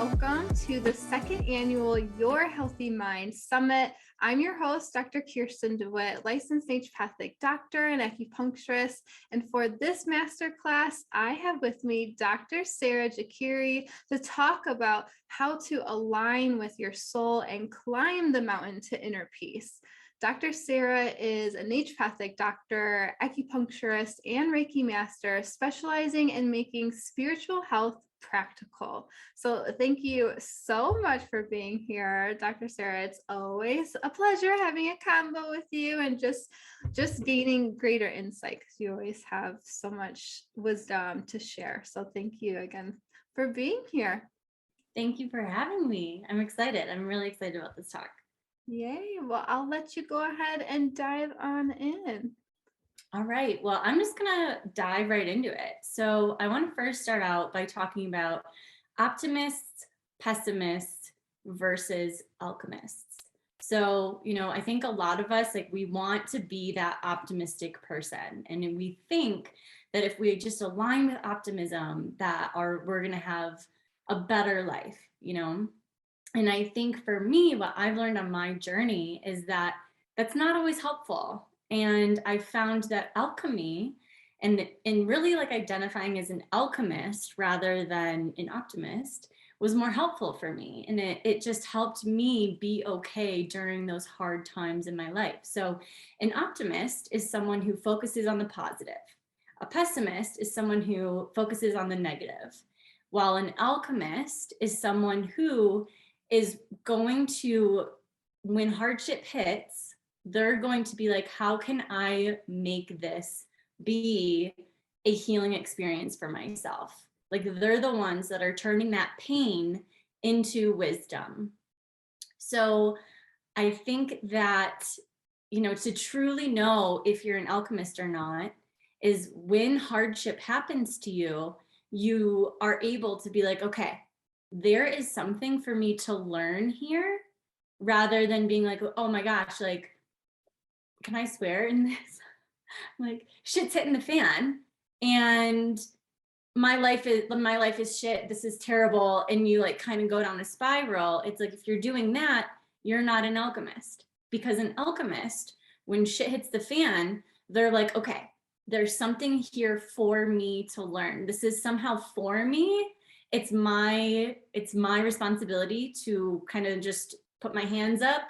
welcome to the second annual Your Healthy Mind Summit. I'm your host, Dr. Kirsten DeWitt, licensed naturopathic doctor and acupuncturist. And for this masterclass, I have with me Dr. Sarah Ghekiere to talk about how to align with your soul and climb the mountain to inner peace. Dr. Sarah is a naturopathic doctor, acupuncturist, and Reiki Master, specializing in making spiritual health practical. So thank you so much for being here, Dr. Sarah. It's always a pleasure having a combo with you and just gaining greater insight, because you always have so much wisdom to share. So thank you again for being here. Thank you for having me. I'm excited. I'm really excited about this talk. Yay. Well, I'll let you go ahead and dive on in. All right. Well, I'm just going to dive right into it. So I want to first start out by talking about optimists, pessimists versus alchemists. So, I think a lot of us, we want to be that optimistic person. And we think that if we just align with optimism, that we're going to have a better life, And I think for me, what I've learned on my journey is that that's not always helpful. And I found that alchemy and really identifying as an alchemist rather than an optimist was more helpful for me. And it just helped me be okay during those hard times in my life. So an optimist is someone who focuses on the positive. A pessimist is someone who focuses on the negative, while an alchemist is someone who is going to, when hardship hits, they're going to be like, how can I make this be a healing experience for myself? They're the ones that are turning that pain into wisdom. So I think that, to truly know if you're an alchemist or not is when hardship happens to you, you are able to be like, okay, there is something for me to learn here, rather than being like, oh my gosh, can I swear in this? Shit's hitting the fan and my life is shit. This is terrible. And you kind of go down a spiral. It's like, if you're doing that, you're not an alchemist, because an alchemist, when shit hits the fan, they're like, okay, there's something here for me to learn. This is somehow for me. It's my responsibility to kind of just put my hands up,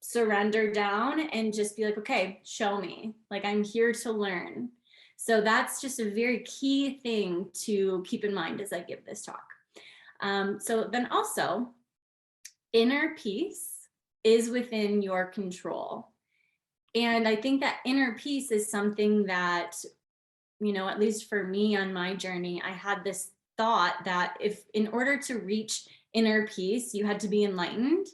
surrender down, and just be like, okay, show me. I'm here to learn. So that's just a very key thing to keep in mind as I give this talk. So then also, inner peace is within your control. And I think that inner peace is something that, at least for me on my journey, I had this thought that if in order to reach inner peace, you had to be enlightened,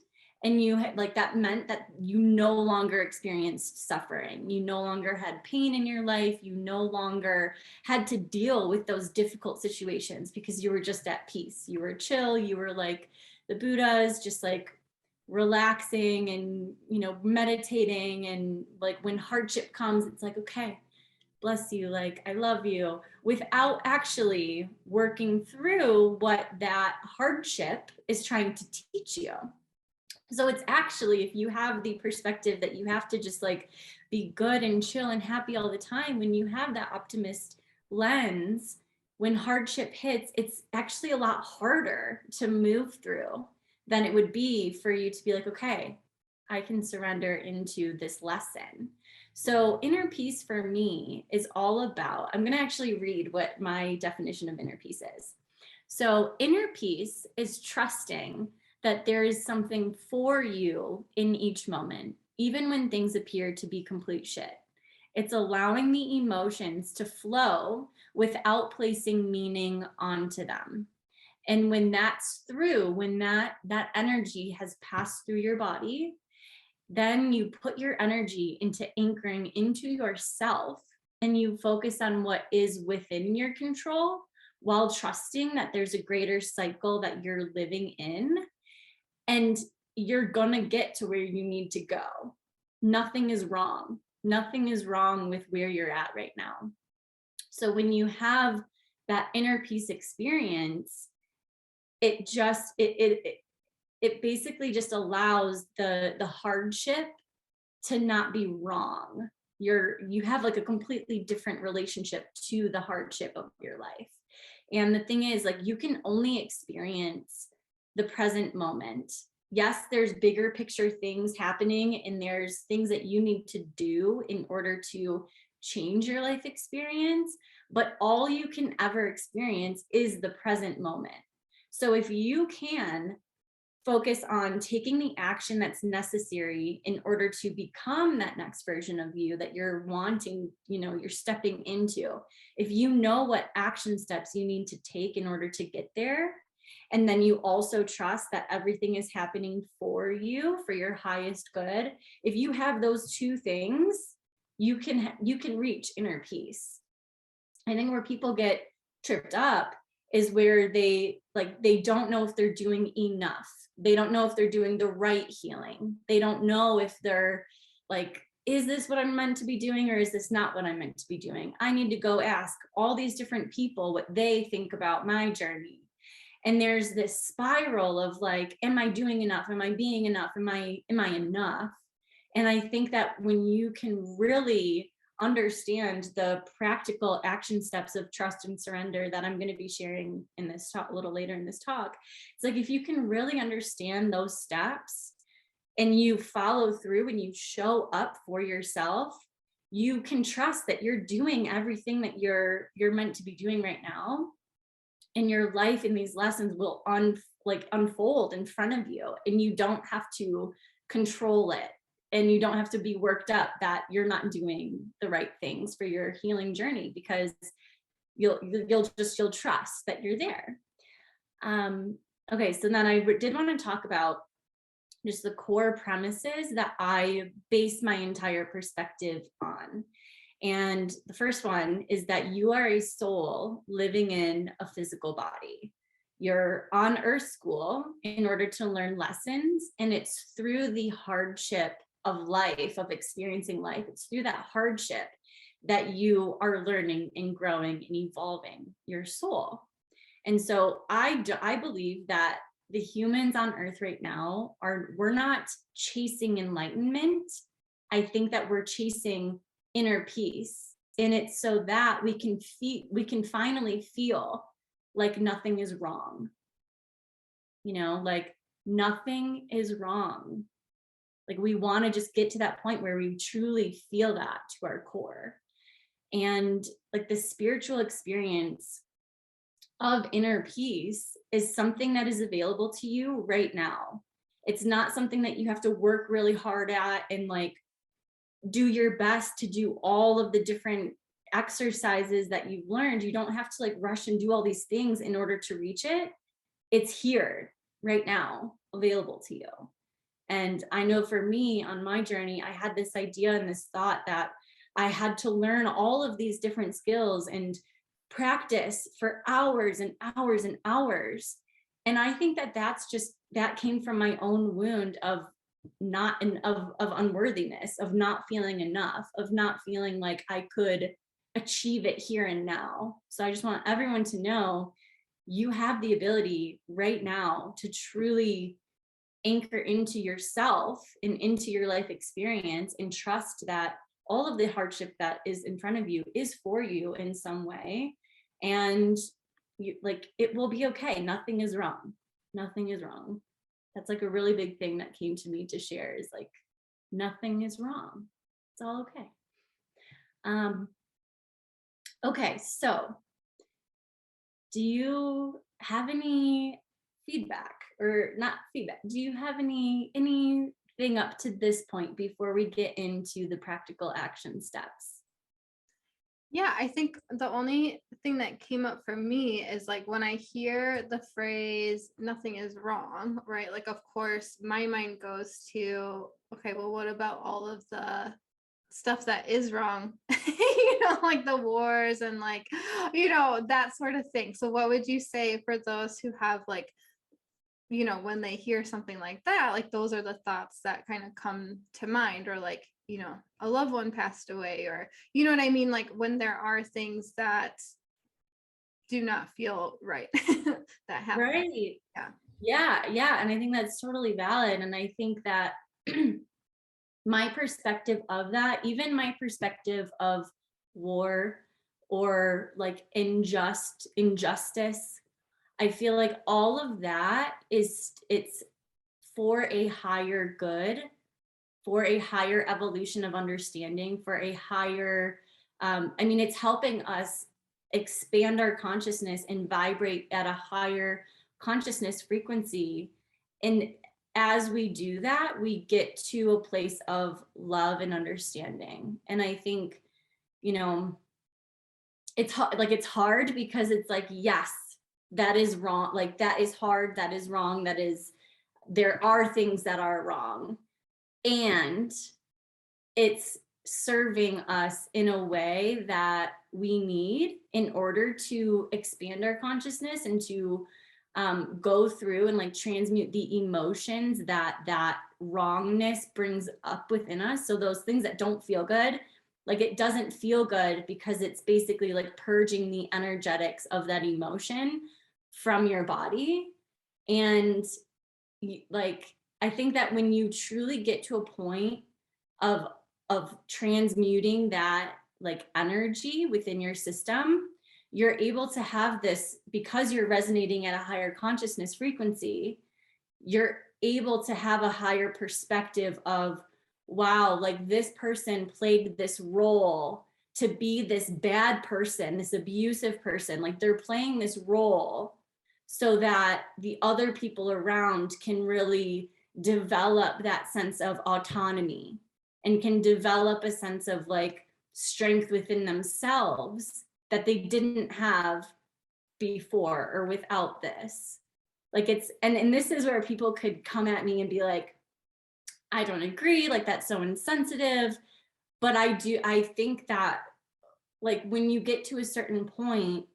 and you had that meant that you no longer experienced suffering. You no longer had pain in your life. You no longer had to deal with those difficult situations because you were just at peace. You were chill. You were like the Buddhas, just relaxing and, meditating. And when hardship comes, it's like, okay, bless you, I love you, without actually working through what that hardship is trying to teach you. So it's actually, if you have the perspective that you have to just be good and chill and happy all the time, when you have that optimist lens, when hardship hits, it's actually a lot harder to move through than it would be for you to be like, okay, I can surrender into this lesson. So inner peace for me is all about, I'm going to actually read what my definition of inner peace is. So inner peace is trusting that there is something for you in each moment, even when things appear to be complete shit. It's allowing the emotions to flow without placing meaning onto them. And when that's through, when that energy has passed through your body, then you put your energy into anchoring into yourself, and you focus on what is within your control, while trusting that there's a greater cycle that you're living in, and you're gonna get to where you need to go. Nothing is wrong. Nothing is wrong with where you're at right now. So when you have that inner peace experience, it basically just allows the hardship to not be wrong. You have like a completely different relationship to the hardship of your life. And the thing is, like, you can only experience the present moment. Yes, there's bigger picture things happening, and there's things that you need to do in order to change your life experience, but all you can ever experience is the present moment. So if you can focus on taking the action that's necessary in order to become that next version of you that you're wanting, you're stepping into. If you know what action steps you need to take in order to get there, and then you also trust that everything is happening for you, for your highest good. If you have those two things, you can reach inner peace. I think where people get tripped up is where they don't know if they're doing enough. They don't know if they're doing the right healing. They don't know if they're like, is this what I'm meant to be doing, or is this not what I'm meant to be doing? I need to go ask all these different people what they think about my journey. And there's this spiral of like, am I doing enough? Am I being enough? Am I enough? And I think that when you can really understand the practical action steps of trust and surrender that I'm going to be sharing in this talk a little later in this talk, it's like, if you can really understand those steps and you follow through and you show up for yourself, you can trust that you're doing everything that you're meant to be doing right now. And your life in these lessons will unfold in front of you, and you don't have to control it. And you don't have to be worked up that you're not doing the right things for your healing journey, because you'll trust that you're there. Okay, so then I did want to talk about just the core premises that I base my entire perspective on. And the first one is that you are a soul living in a physical body. You're on Earth School in order to learn lessons, and it's through the hardship of life, of experiencing life, it's through that hardship that you are learning and growing and evolving your soul. And so I believe that the humans on Earth right now we're not chasing enlightenment. I think that we're chasing inner peace, and it's so that we can finally feel like nothing is wrong. Like nothing is wrong. Like we want to just get to that point where we truly feel that to our core. And like the spiritual experience of inner peace is something that is available to you right now. It's not something that you have to work really hard at and like do your best to do all of the different exercises that you've learned. You don't have to like rush and do all these things in order to reach it. It's here right now, available to you. And I know for me on my journey, I had this idea and this thought that I had to learn all of these different skills and practice for hours and hours and hours. And I think that that came from my own wound of unworthiness, of not feeling enough, of not feeling like I could achieve it here and now. So I just want everyone to know you have the ability right now to truly anchor into yourself and into your life experience and trust that all of the hardship that is in front of you is for you in some way. And it will be okay. Nothing is wrong. Nothing is wrong. That's like a really big thing that came to me to share, is like, nothing is wrong. It's all okay. Okay, so do you have any feedback, or not feedback? Do you have anything up to this point before we get into the practical action steps? Yeah, I think the only thing that came up for me is like when I hear the phrase nothing is wrong, right? Like, of course, my mind goes to, okay, well, what about all of the stuff that is wrong? Like the wars and like, that sort of thing. So what would you say for those who have like, when they hear something like that, like those are the thoughts that kind of come to mind, or like, a loved one passed away, or, you know what I mean? Like when there are things that do not feel right that happen. Right. Yeah. Yeah. And I think that's totally valid. And I think that my perspective of that, even my perspective of war or like injustice, I feel like all of that it's for a higher good, for a higher evolution of understanding, for a higher, I mean, it's helping us expand our consciousness and vibrate at a higher consciousness frequency. And as we do that, we get to a place of love and understanding. And I think, you know, it's hard because it's like, yes, that is wrong. Like, that is hard. That is wrong. There are things that are wrong. And it's serving us in a way that we need in order to expand our consciousness and to go through and like transmute the emotions that wrongness brings up within us. So those things that don't feel good, like it doesn't feel good because it's basically like purging the energetics of that emotion from your body. And like, I think that when you truly get to a point of transmuting that like energy within your system, you're able to have this, because you're resonating at a higher consciousness frequency, you're able to have a higher perspective of, wow, like this person played this role to be this bad person, this abusive person, like they're playing this role so that the other people around can really develop that sense of autonomy and can develop a sense of like strength within themselves that they didn't have before or without this. Like it's, and this is where people could come at me and be like, I don't agree, like that's so insensitive. But I think that like when you get to a certain point,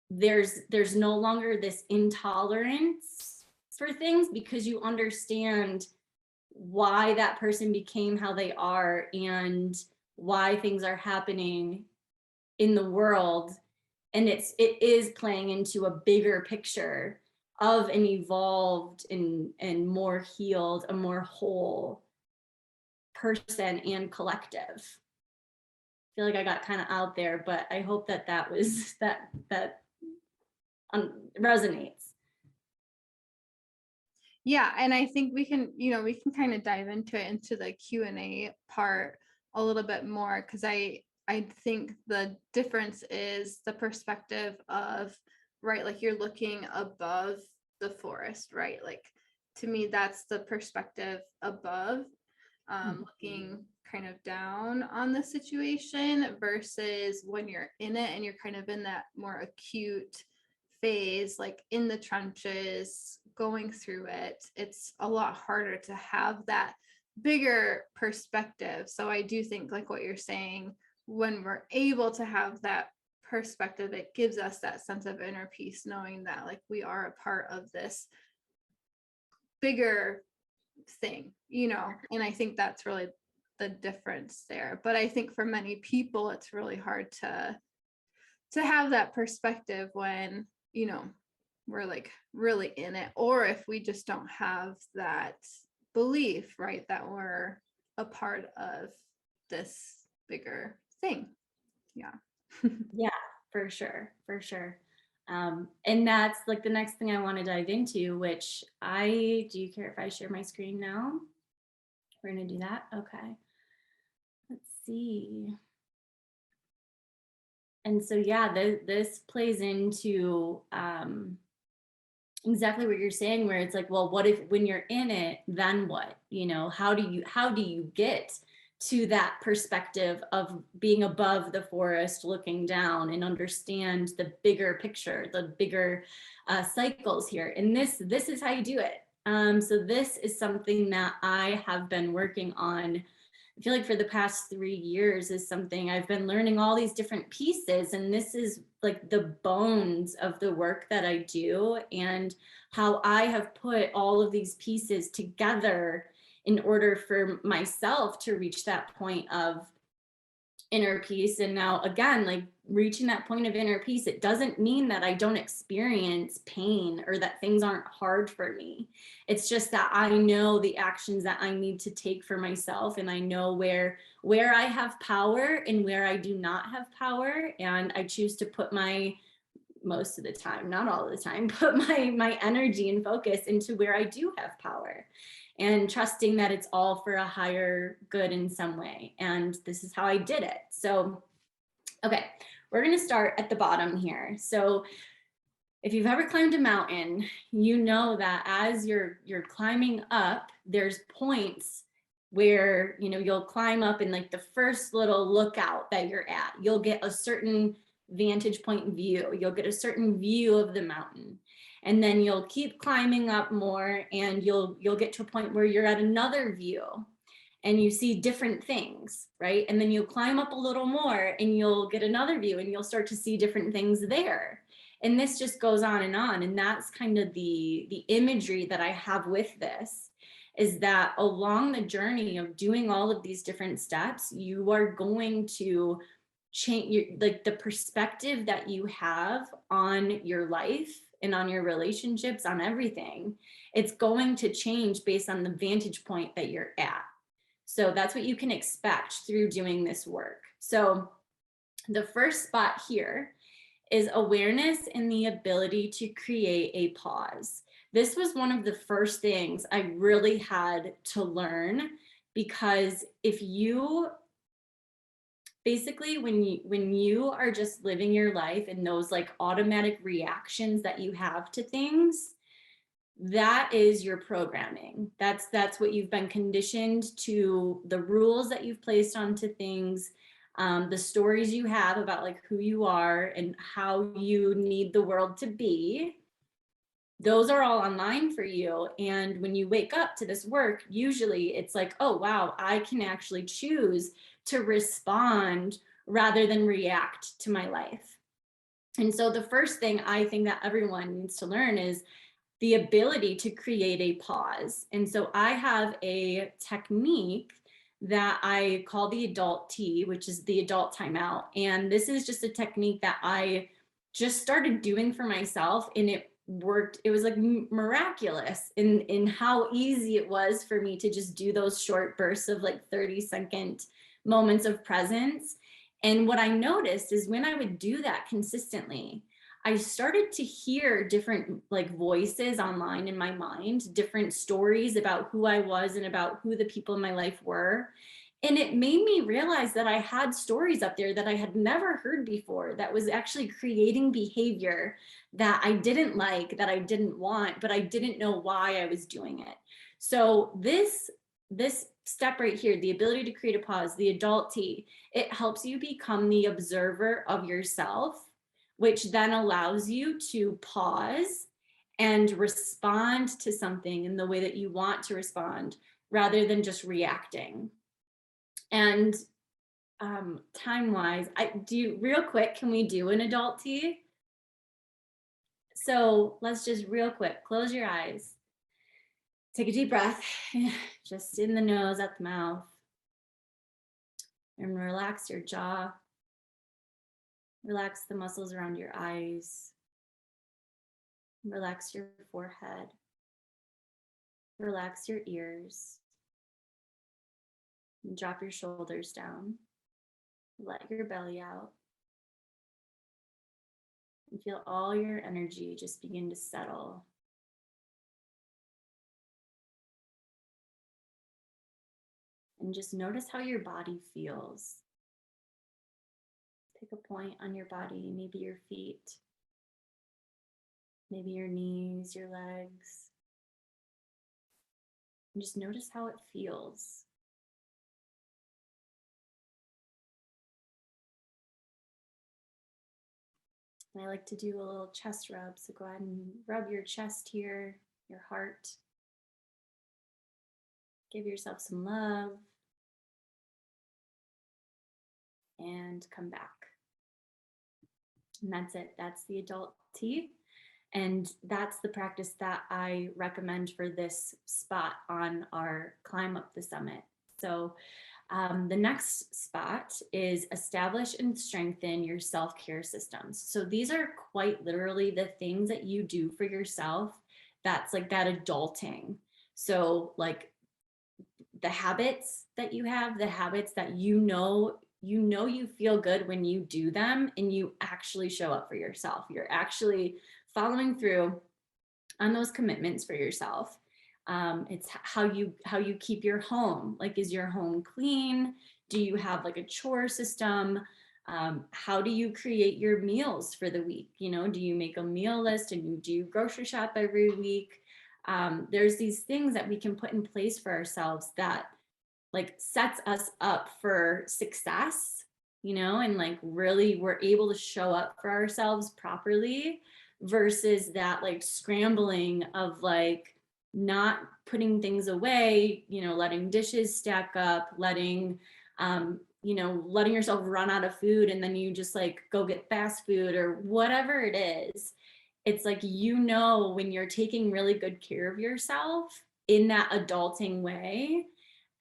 there's no longer this intolerance for things because you understand why that person became how they are and why things are happening in the world. And it is playing into a bigger picture of an evolved and more healed, a more whole person and collective. I feel like I got kind of out there, but I hope that was that resonates. Yeah, and I think we can kind of dive into it, into the Q&A part a little bit more, because I think the difference is the perspective of, right, like you're looking above the forest, right? Like to me, that's the perspective above, looking kind of down on the situation, versus when you're in it and you're kind of in that more acute phase, like in the trenches, going through it. It's a lot harder to have that bigger perspective. So I do think, like what you're saying, when we're able to have that perspective, it gives us that sense of inner peace, knowing that like we are a part of this bigger thing, and I think that's really the difference there. But I think for many people, it's really hard to have that perspective when, we're like really in it, or if we just don't have that belief, right, that we're a part of this bigger thing. Yeah. Yeah, for sure. And that's like the next thing I want to dive into, which do you care if I share my screen now? We're going to do that. Okay. Let's see. And so, yeah, this plays into exactly what you're saying, where it's like, well, what if when you're in it, then what? How do you get to that perspective of being above the forest, looking down, and understand the bigger picture, the bigger cycles here? And this is how you do it. So this is something that I have been working on. I feel like for the past 3 years is something I've been learning all these different pieces, and this is like the bones of the work that I do and how I have put all of these pieces together in order for myself to reach that point of inner peace. And now again, like reaching that point of inner peace, it doesn't mean that I don't experience pain or that things aren't hard for me. It's just that I know the actions that I need to take for myself, and I know where I have power and where I do not have power, and I choose to put my, most of the time, not all the time, put my energy and focus into where I do have power, and trusting that it's all for a higher good in some way. And this is how I did it. So, okay, we're going to start at the bottom here. So if you've ever climbed a mountain, you know that as you're climbing up, there's points where, you know, you'll climb up, and like the first little lookout that you're at, you'll get a certain vantage point view. You'll get a certain view of the mountain. And then you'll keep climbing up more, and you'll get to a point where you're at another view and you see different things, right? And then you'll climb up a little more and you'll get another view, and you'll start to see different things there. And this just goes on. And that's kind of the imagery that I have with this, is that along the journey of doing all of these different steps, you are going to change like the perspective that you have on your life and on your relationships, on everything. It's going to change based on the vantage point that you're at. So that's what you can expect through doing this work. So the first spot here is awareness and the ability to create a pause. This was one of the first things I really had to learn, because if you basically, when you are just living your life and those like automatic reactions that you have to things, that is your programming. That's what you've been conditioned to, the rules that you've placed onto things, the stories you have about like who you are and how you need the world to be. Those are all online for you. And when you wake up to this work, usually it's like, oh, wow, I can actually choose to respond rather than react to my life. And so the first thing I think that everyone needs to learn is the ability to create a pause. And so I have a technique that I call the adult T, which is the adult timeout. And this is just a technique that I just started doing for myself, and it worked. It was like miraculous in how easy it was for me to just do those short bursts of like 30-second moments of presence. And what I noticed is when I would do that consistently, I started to hear different like voices online in my mind, different stories about who I was and about who the people in my life were. And it made me realize that I had stories up there that I had never heard before, that was actually creating behavior that I didn't like, that I didn't want, but I didn't know why I was doing it. So this step right here, the ability to create a pause, the adult T, it helps you become the observer of yourself, which then allows you to pause and respond to something in the way that you want to respond rather than just reacting. And time-wise, real quick, can we do an adult T? So let's just real quick, close your eyes. Take a deep breath, just in the nose, out the mouth. And relax your jaw. Relax the muscles around your eyes. Relax your forehead. Relax your ears. And drop your shoulders down. Let your belly out. And feel all your energy just begin to settle. And just notice how your body feels. Pick a point on your body, maybe your feet, maybe your knees, your legs. And just notice how it feels. And I like to do a little chest rub, so go ahead and rub your chest here, your heart. Give yourself some love. And come back. And that's it. That's the adult T. And that's the practice that I recommend for this spot on our climb up the summit. So The next spot is establish and strengthen your self-care systems. So these are quite literally the things that you do for yourself. That's like that adulting. So like the habits that you have, the habits that you feel good when you do them and you actually show up for yourself. You're actually following through on those commitments for yourself. It's how you keep your home. Like, is your home clean? Do you have like a chore system? How do you create your meals for the week? You know, do you make a meal list and do you grocery shop every week? There's these things that we can put in place for ourselves that like sets us up for success, you know, and like really we're able to show up for ourselves properly versus that like scrambling of like not putting things away, you know, letting dishes stack up, letting you know, letting yourself run out of food and then you just like go get fast food or whatever it is. It's like, you know, when you're taking really good care of yourself in that adulting way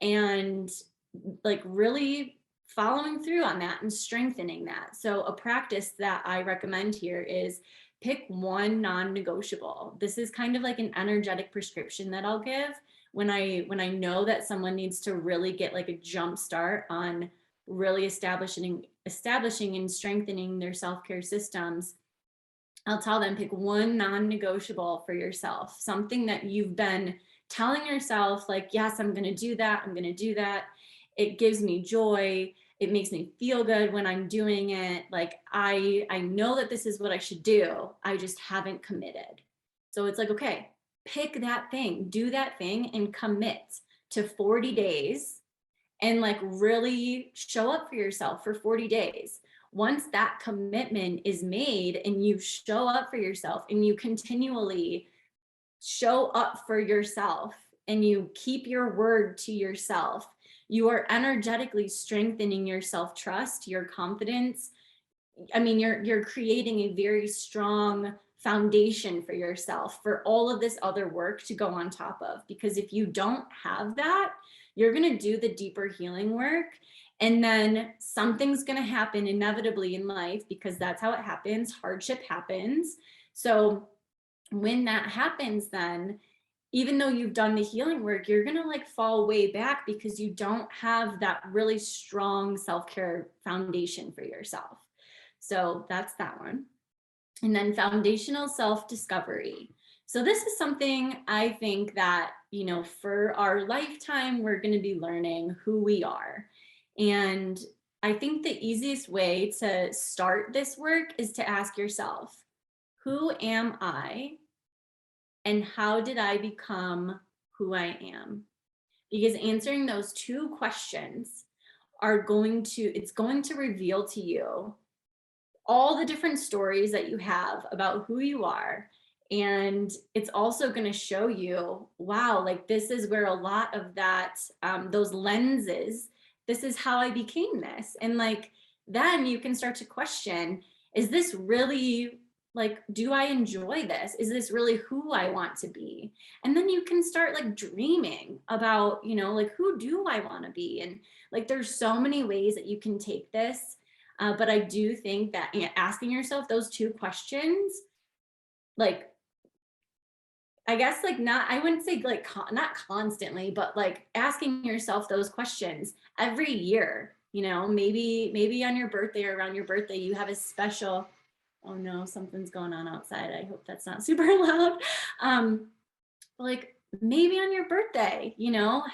and like really following through on that and strengthening that. So a practice that I recommend here is pick one non-negotiable. This is kind of like an energetic prescription that I'll give when I know that someone needs to really get like a jump start on really establishing and strengthening their self-care systems. I'll tell them pick one non-negotiable for yourself, something that you've been telling yourself like, yes, I'm going to do that. I'm going to do that. It gives me joy. It makes me feel good when I'm doing it. Like I know that this is what I should do. I just haven't committed. So it's like, okay, pick that thing, do that thing and commit to 40 days and like really show up for yourself for 40 days. Once that commitment is made and you show up for yourself and you continually show up for yourself and you keep your word to yourself, you are energetically strengthening your self-trust, your confidence. I mean, you're creating a very strong foundation for yourself for all of this other work to go on top of. Because if you don't have that, you're going to do the deeper healing work and then something's going to happen inevitably in life because that's how it happens. Hardship happens. So when that happens, then even though you've done the healing work, you're going to like fall way back because you don't have that really strong self-care foundation for yourself. So that's that one. And then foundational self-discovery. So this is something I think that, you know, for our lifetime, we're going to be learning who we are. And I think the easiest way to start this work is to ask yourself, who am I? And how did I become who I am? Because answering those two questions it's going to reveal to you all the different stories that you have about who you are. And it's also going to show you, wow, like this is where a lot of that, those lenses, this is how I became this. And like, then you can start to question, is this really like, do I enjoy this? Is this really who I want to be? And then you can start like dreaming about, you know, like, who do I want to be? And like, there's so many ways that you can take this. But I do think that asking yourself those two questions, like, I guess like not, I wouldn't say like not constantly, but like asking yourself those questions every year, you know, maybe on your birthday or around your birthday, you have a special, oh no, something's going on outside. I hope that's not super loud. Like maybe on your birthday, you know,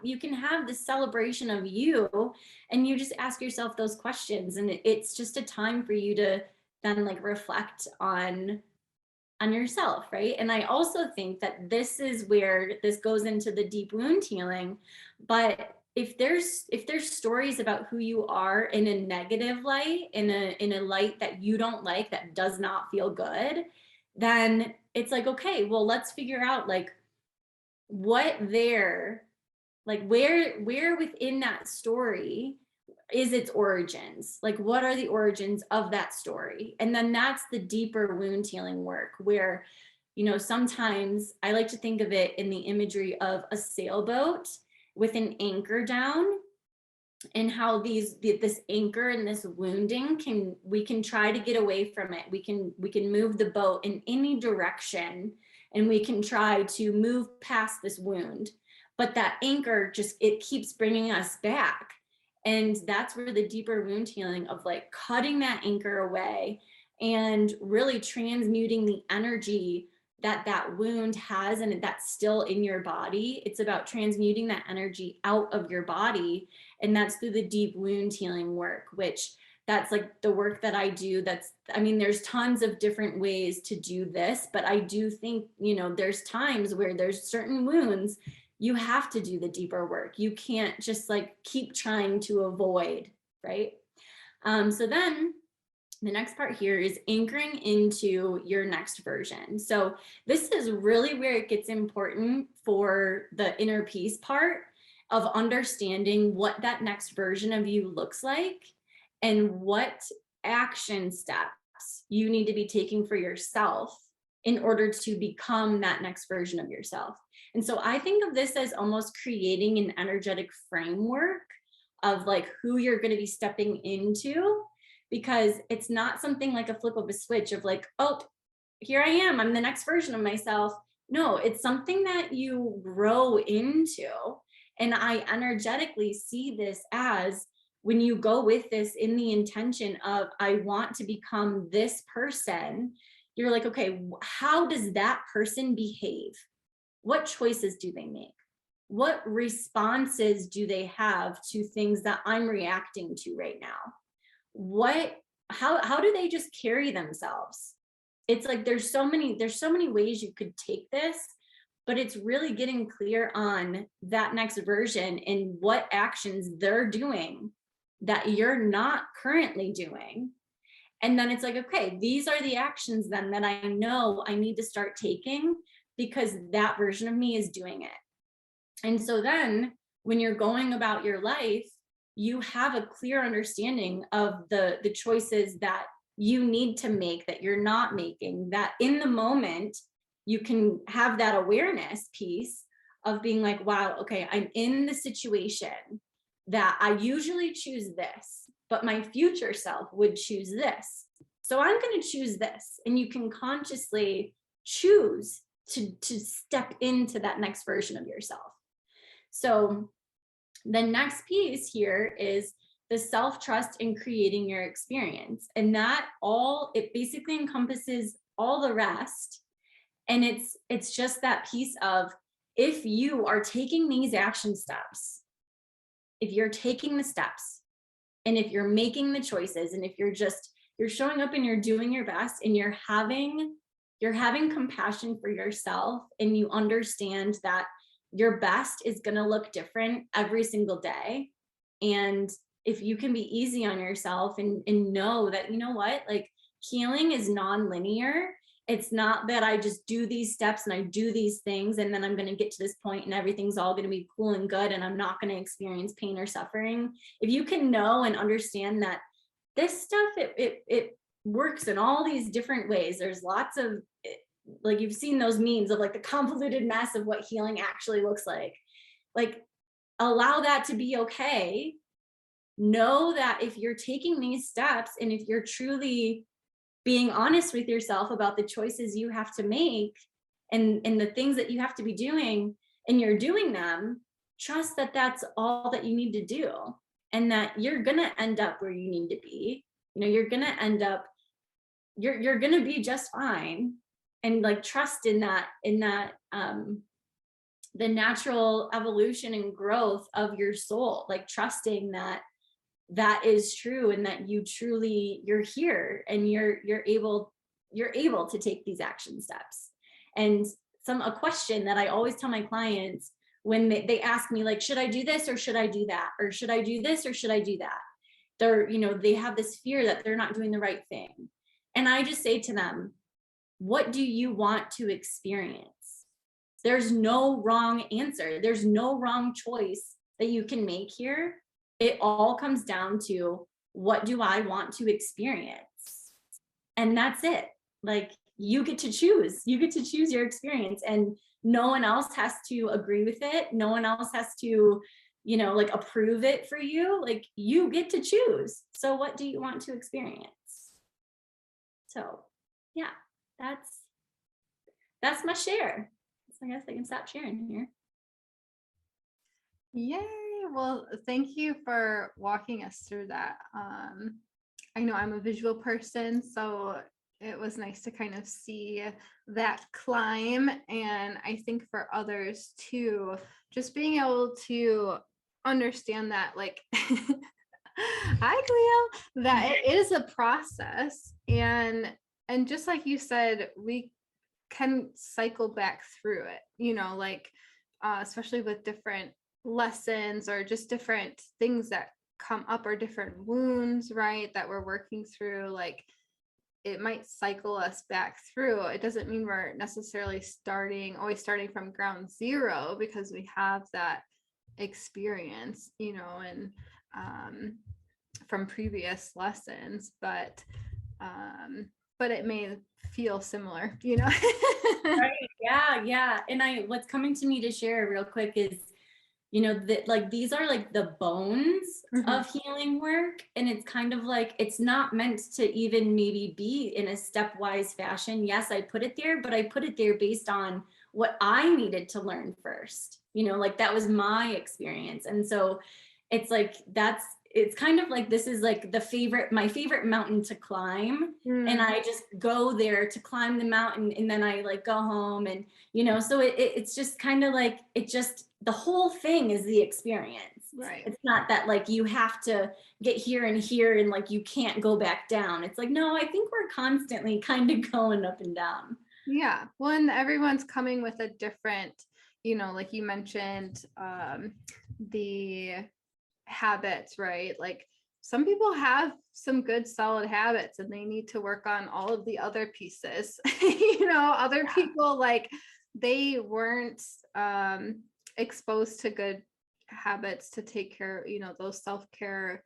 you can have this celebration of you and you just ask yourself those questions. And it's just a time for you to then like reflect on yourself, right? And I also think that this is where this goes into the deep wound healing. But if there's stories about who you are in a negative light, in a light that you don't like, that does not feel good, then it's like, okay, well, let's figure out like what there, like where within that story is its origins, like what are the origins of that story. And then that's the deeper wound healing work where, you know, sometimes I like to think of it in the imagery of a sailboat with an anchor down. and how this anchor and this wounding we can try to get away from it. We can move the boat in any direction, and we can try to move past this wound, but that anchor just, it keeps bringing us back. And that's where the deeper wound healing of like cutting that anchor away and really transmuting the energy that that wound has and that's still in your body. It's about transmuting that energy out of your body, and that's through the deep wound healing work, which that's like the work that I do. That's, I mean, there's tons of different ways to do this, but I do think, you know, there's times where there's certain wounds you have to do the deeper work. You can't just like keep trying to avoid, right? So then the next part here is anchoring into your next version. So this is really where it gets important for the inner peace part of understanding what that next version of you looks like and what action steps you need to be taking for yourself in order to become that next version of yourself. And so I think of this as almost creating an energetic framework of like who you're going to be stepping into, because it's not something like a flip of a switch of like, oh, here I am, I'm the next version of myself. No, it's something that you grow into. And I energetically see this as when you go with this in the intention of, I want to become this person, you're like, okay, how does that person behave? What choices do they make? What responses do they have to things that I'm reacting to right now? How do they just carry themselves? It's like there's so many ways you could take this, but it's really getting clear on that next version and what actions they're doing that you're not currently doing. And then it's like, okay, these are the actions then that I know I need to start taking because that version of me is doing it. And so then when you're going about your life, you have a clear understanding of the choices that you need to make that you're not making, that in the moment you can have that awareness piece of being like, wow, okay, I'm in the situation that I usually choose this, but my future self would choose this. So I'm going to choose this. And you can consciously choose to step into that next version of yourself. So the next piece here is the self-trust in creating your experience. And that all, it basically encompasses all the rest. And it's just that piece of, if you are taking these action steps, if you're taking the steps, and if you're making the choices, and if you're showing up and you're doing your best, and you're having compassion for yourself, and you understand that your best is going to look different every single day. And if you can be easy on yourself and know that, you know what, like healing is non-linear. It's not that I just do these steps and I do these things and then I'm going to get to this point and everything's all going to be cool and good and I'm not going to experience pain or suffering. If you can know and understand that this stuff, it works in all these different ways. There's lots of, like you've seen those memes of like the convoluted mess of what healing actually looks like. Like, allow that to be okay. Know that if you're taking these steps and if you're truly being honest with yourself about the choices you have to make and the things that you have to be doing, and you're doing them, trust that that's all that you need to do, and that you're gonna end up where you need to be. You know, you're gonna end up, you're gonna be just fine. And like trust in that the natural evolution and growth of your soul, like trusting that that is true and that you truly, you're here and you're able to take these action steps. And a question that I always tell my clients when they ask me, like, should I do this or should I do that, or should I do this or should I do that, they have this fear that they're not doing the right thing. And I just say to them, what do you want to experience? There's no wrong answer. There's no wrong choice that you can make here. It all comes down to, what do I want to experience? And that's it. Like, you get to choose. You get to choose your experience, and no one else has to agree with it. No one else has to like approve it for you. Like you get to choose. So what do you want to experience? So yeah, that's my share. So I guess I can stop sharing here. Yay. Well, thank you for walking us through that. I know I'm a visual person, so it was nice to kind of see that climb. And I think for others too, just being able to understand that, like, hi Cleo, that it is a process. And just like you said, we can cycle back through it, like especially with different lessons or just different things that come up or different wounds, right, that we're working through. Like it might cycle us back through. It doesn't mean we're necessarily always starting from ground zero, because we have that experience, and from previous lessons, but it may feel similar. Right. Yeah. And what's coming to me to share real quick is, that like these are like the bones of healing work. And it's kind of like, it's not meant to even maybe be in a stepwise fashion. Yes, I put it there, but I put it there based on what I needed to learn first. Like that was my experience. And so it's like, it's kind of like, this is like my favorite mountain to climb. And I just go there to climb the mountain, and then I like go home, and so it's just kind of like, the whole thing is the experience. Right. It's not that like you have to get here and here and like you can't go back down. It's like, no, I think we're constantly kind of going up and down. Yeah. Well, and everyone's coming with a different, like you mentioned, the habits, right? Like some people have some good solid habits and they need to work on all of the other pieces. Other people, like they weren't exposed to good habits to take care, those self-care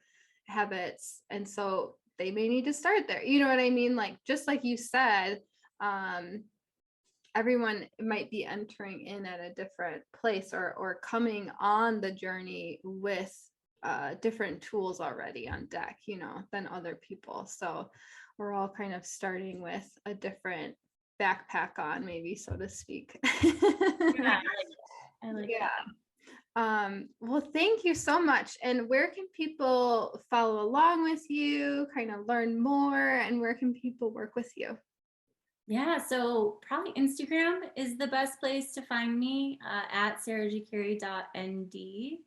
habits, and so they may need to start there. You know what I mean? Like just like you said, everyone might be entering in at a different place, or coming on the journey with different tools already on deck, than other people. So we're all kind of starting with a different backpack on, maybe, so to speak. Yeah, I like that. Well, thank you so much. And where can people follow along with you, kind of learn more, and where can people work with you? Yeah, so probably Instagram is the best place to find me, at sarahghekiere.nd.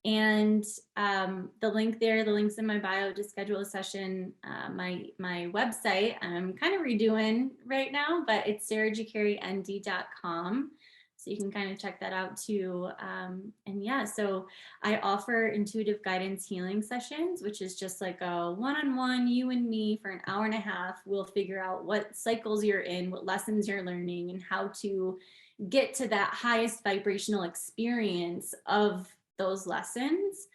And the link's in my bio to schedule a session. My website I'm kind of redoing right now, but it's sarahghekiere.nd.com. So you can kind of check that out too. And yeah, so I offer intuitive guidance healing sessions, which is just like a one-on-one, you and me, for an hour and a half. We'll figure out what cycles you're in, what lessons you're learning, and how to get to that highest vibrational experience of those lessons.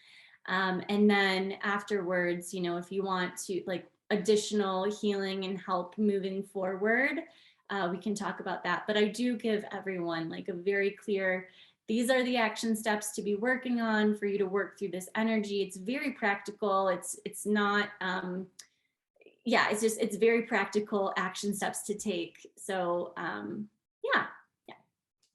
And then afterwards, if you want to like additional healing and help moving forward, we can talk about that. But I do give everyone like a very clear, these are the action steps to be working on for you to work through this energy. It's very practical. It's not, it's very practical action steps to take. So yeah.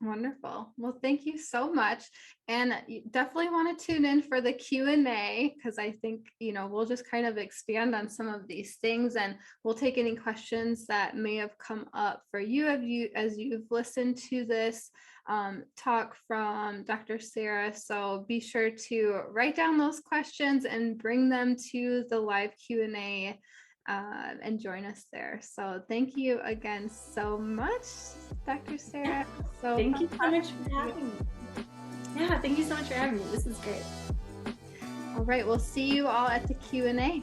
Wonderful. Well, thank you so much. And you definitely want to tune in for the Q&A, because I think, we'll just kind of expand on some of these things, and we'll take any questions that may have come up for you as you've listened to this talk from Dr. Sarah. So be sure to write down those questions and bring them to the live Q&A. And join us there. So thank you again so much, Dr. Sarah. So thank you so much for having me. Yeah, thank you so much for having me. This is great. All right, we'll see you all at the Q&A.